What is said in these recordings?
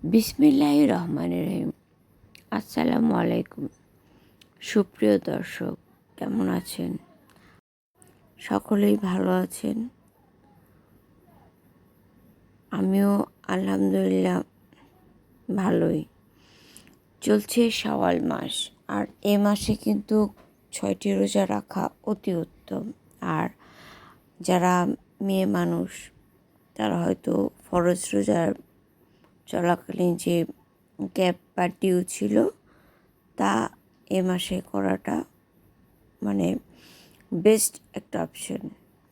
বিসমিল্লাহির রহমানির রহিম। আসসালামু আলাইকুম। সুপ্রিয় দর্শক, কেমন আছেন? সকলেই ভালো আছেন? আমিও আলহামদুলিল্লাহ ভালোই। চলছে শাওয়াল মাস, আর এ মাসে কিন্তু 6টি রোজা রাখা অতি উত্তম। আর যারা মেয়ে মানুষ তারা হয়তো ফরজ রোজার চলাকালীন যে গ্যাপ বা ডিউ ছিল তা এ মাসে করাটা মানে বেস্ট একটা অপশন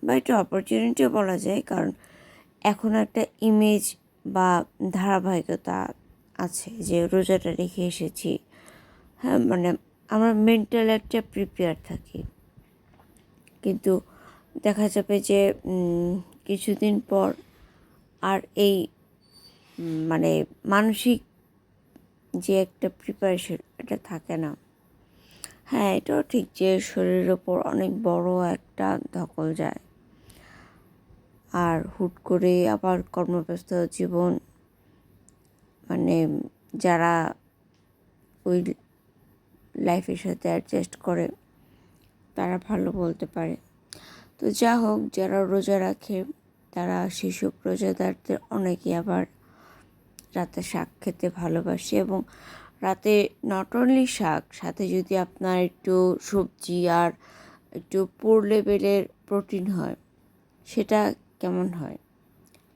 বা একটা অপরচুনিটিও বলা যায়, কারণ এখন একটা ইমেজ বা ধারাবাহিকতা আছে যে রোজাটা রেখে এসেছি। হ্যাঁ, মানে আমরা মেন্টাল একটা প্রিপেয়ার থাকি, কিন্তু দেখা যাবে যে কিছুদিন পর আর এই মানে মানসিক যে একটা প্রিপারেশন এটা থাকে না। হ্যাঁ, এটাও ঠিক যে শরীরের ওপর অনেক বড় একটা ধকল যায়, আর হুট করে আবার কর্মব্যস্ত জীবন, মানে যারা ওই লাইফের সাথে অ্যাডজাস্ট করে তারা ভালো বলতে পারে। তো যা হোক, যারা রোজা রাখে তারা সেসব রোজাদারদের অনেকেই আবার রাতে শাক খেতে ভালোবাসে, এবং রাতে নট অনলি শাক, সাথে যদি আপনার একটু সবজি আর একটু পুর লেভেলের প্রোটিন হয় সেটা কেমন হয়?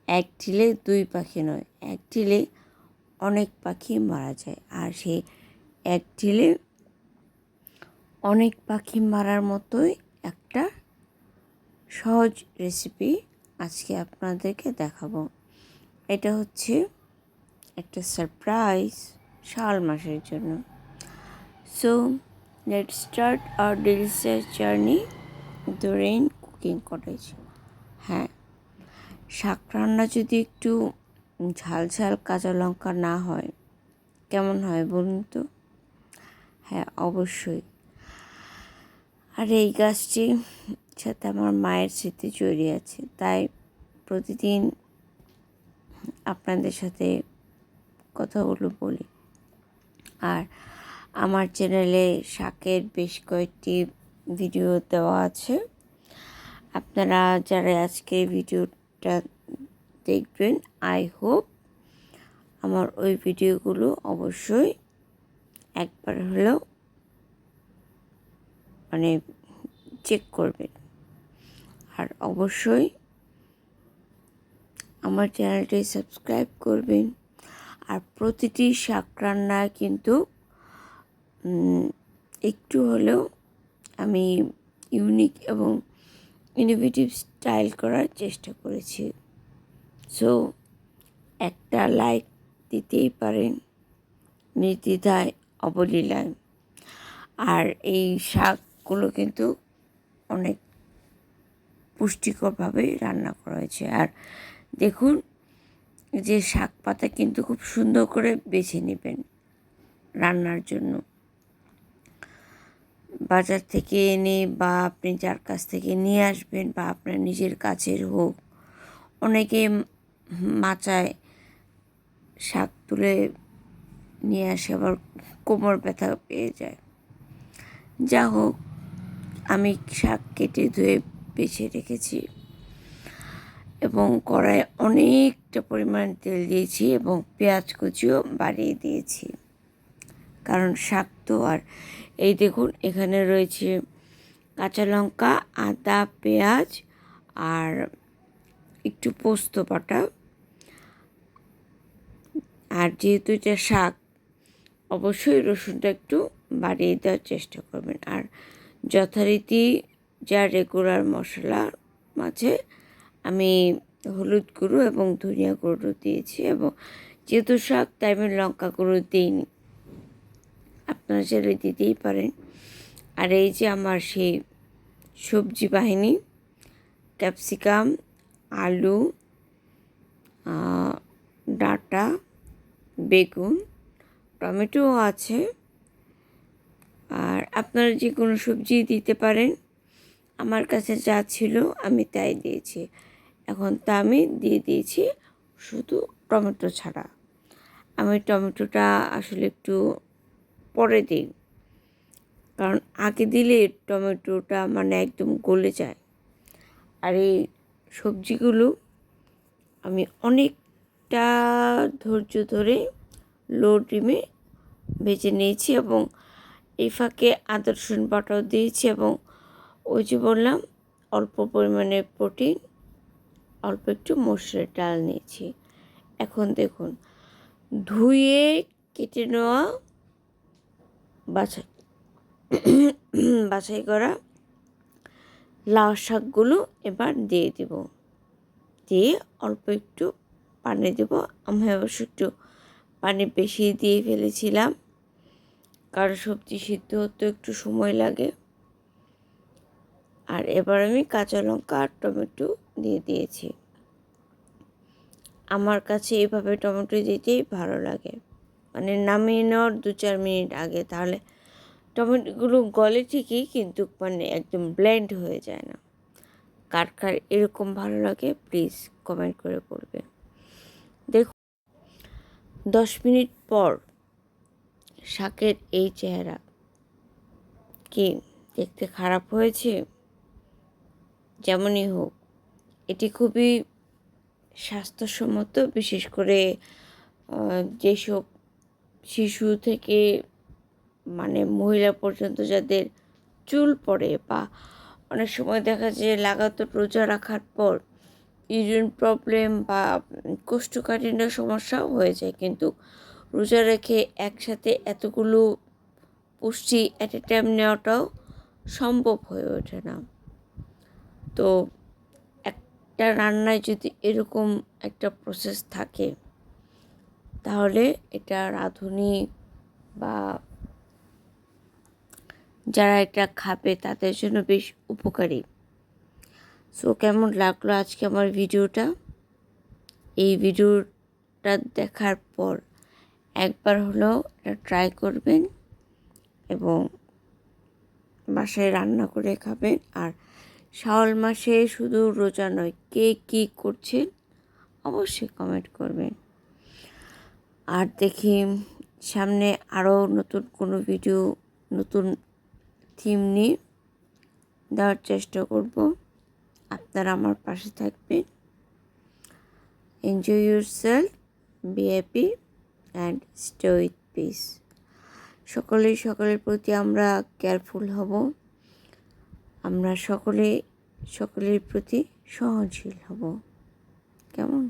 এক ঢিলে দুই পাখি নয়, এক ঢিলে অনেক পাখি মারা যায়। আর সেই এক ঢিলে অনেক পাখি মারার মতোই একটা সহজ রেসিপি আজকে আপনাদেরকে দেখাবো। এটা হচ্ছে একটা সারপ্রাইজ শাওয়াল মাসের জন্য। So let's start our delicious journey the rain cooking cottage. হ্যাঁ, শাক রান্না যদি একটু ঝাল ঝাল কাঁচা লঙ্কা না হয় কেমন হয় বলুন তো? হ্যাঁ, অবশ্যই। আর এই গাছটির সাথে আমার মায়ের স্মৃতি জড়িয়ে আছে, তাই প্রতিদিন আপনাদের সাথে কথাগুলো বলি। আর আমার চ্যানেলে শাকের বেশ কয়েকটি ভিডিও দেওয়া আছে। আপনারা যারা আজকে ভিডিওটা দেখবেন, আই হোপ আমার ওই ভিডিওগুলো অবশ্যই একবার হলেও মানে চেক করবেন। আর অবশ্যই আমার চ্যানেলটি সাবস্ক্রাইব করবেন। আর প্রতিটি শাক রান্নায় কিন্তু একটু হলেও আমি ইউনিক এবং ইনোভেটিভ স্টাইল করার চেষ্টা করেছি। সো একটা লাইক দিতেই পারেন নির্দ্বিধায়, অবলীলায়। আর এই শাকগুলো কিন্তু অনেক পুষ্টিকরভাবে রান্না করা হয়েছে। আর দেখুন যে শাক পাতা কিন্তু খুব সুন্দর করে বেছে নেবেন রান্নার জন্য। বাজার থেকে এনে বা আপনি যার কাছ থেকে নিয়ে আসবেন বা আপনার নিজের কাছের হোক, অনেকে মাচায় শাক তুলে নিয়ে আসে, আবার কোমর ব্যথা পেয়ে যায়। যা হোক, আমি শাক কেটে ধুয়ে বেছে রেখেছি এবং কড়াইয়ে অনেকটা পরিমাণ তেল দিয়েছি এবং পেঁয়াজ কুচিও বাড়িয়ে দিয়েছি, কারণ শাক তো। আর এই দেখুন, এখানে রয়েছে কাঁচা লঙ্কা, আদা, পেঁয়াজ আর একটু পোস্ত বাটা। আর যেহেতু এটা শাক, অবশ্যই রসুনটা একটু বাড়িয়ে দেওয়ার চেষ্টা করবেন। আর যথারীতি যা রেগুলার মশলার মাঝে আমি হলুদ গুঁড়ো এবং ধনিয়া গুঁড়ো দিয়েছি, এবং যেহেতু শাক তাই আমি লঙ্কা গুঁড়ো দিইনি, আপনারা চাইলে দিতেই পারেন। আর এই যে আমার সেই সবজি বাহিনী, ক্যাপসিকাম, আলু, ডাঁটা, বেগুন, টমেটোও আছে। আর আপনারা যে কোনো সবজি দিতে পারেন, আমার কাছে যা ছিল আমি তাই দিয়েছি। এখন তা আমি দিয়ে দিয়েছি শুধু টমেটো ছাড়া। আমি টমেটোটা আসলে একটু পরে দিই, কারণ আগে দিলে টমেটোটা মানে একদম গলে যায়। আর এই সবজিগুলো আমি অনেকটা ধৈর্য ধরে লো ডিমে ভেজে নিয়েছি এবং এই ফাঁকে আদা রসুন বাটাও দিয়েছি এবং ওই যে বললাম অল্প পরিমাণে প্রোটিন, অল্প একটু মসুরের ডাল নিয়েছি। এখন দেখুন ধুয়ে কেটে নেওয়া বাছাই বাছাই করা লাউ শাকগুলো এবার দিয়ে দেব, দিয়ে অল্প একটু পানি দেব। আমি অবশ্য একটু পানি বেশি দিয়ে ফেলেছিলাম, কারণ সবজি সিদ্ধ হতে একটু সময় লাগে। আর এবার আমি কাঁচা লঙ্কা আর টমেটো দিয়ে দিয়েছি। আমার কাছে এইভাবে টমেটো দিতেই ভালো লাগে, মানে নামিয়ে নেওয়ার 2-4 মিনিট আগে, তাহলে টমেটোগুলো গলে ঠিকই কিন্তু মানে একদম ব্লেন্ড হয়ে যায় না। কার কার এরকম ভালো লাগে প্লিজ কমেন্ট করে বলবেন। দেখুন 10 মিনিট পর শাকের এই চেহারা, কি দেখতে খারাপ হয়েছে? যেমনই হোক, এটি খুবই স্বাস্থ্যসম্মত, বিশেষ করে যেসব শিশু থেকে মানে মহিলা পর্যন্ত যাদের চুল পড়ে, বা অনেক সময় দেখা যায় লাগাতার রোজা রাখার পর ইউরিন প্রবলেম বা কোষ্ঠকাঠিন্য সমস্যাও হয়ে যায়, কিন্তু রোজা রেখে একসাথে এতগুলো পুষ্টি অ্যাট এ টাইম নেওয়াটাও সম্ভব হয়ে ওঠে না। তো একটা রান্নায় যদি এরকম একটা প্রসেস থাকে, তাহলে এটা রাঁধুনি বা যারা এটা খাবে তাদের জন্য বেশ উপকারী। সো কেমন লাগলো আজকে আমার ভিডিওটা? এই ভিডিওটা দেখার পর একবার হলেও এটা ট্রাই করবেন এবং বাসায় রান্না করে খাবেন। আর শাওয়াল মাসে শুধু রোজা নয়, কে কী করছেন অবশ্যই কমেন্ট করবেন। আর দেখি সামনে আরও নতুন কোনো ভিডিও, নতুন থিম নিয়ে দেওয়ার চেষ্টা করব। আপনারা আমার পাশে থাকবেন। Enjoy yourself, be happy and stay with piece. সকলের প্রতি আমরা কেয়ারফুল হব, আমরা সকলের প্রতি সহনশীল হব। কেমন?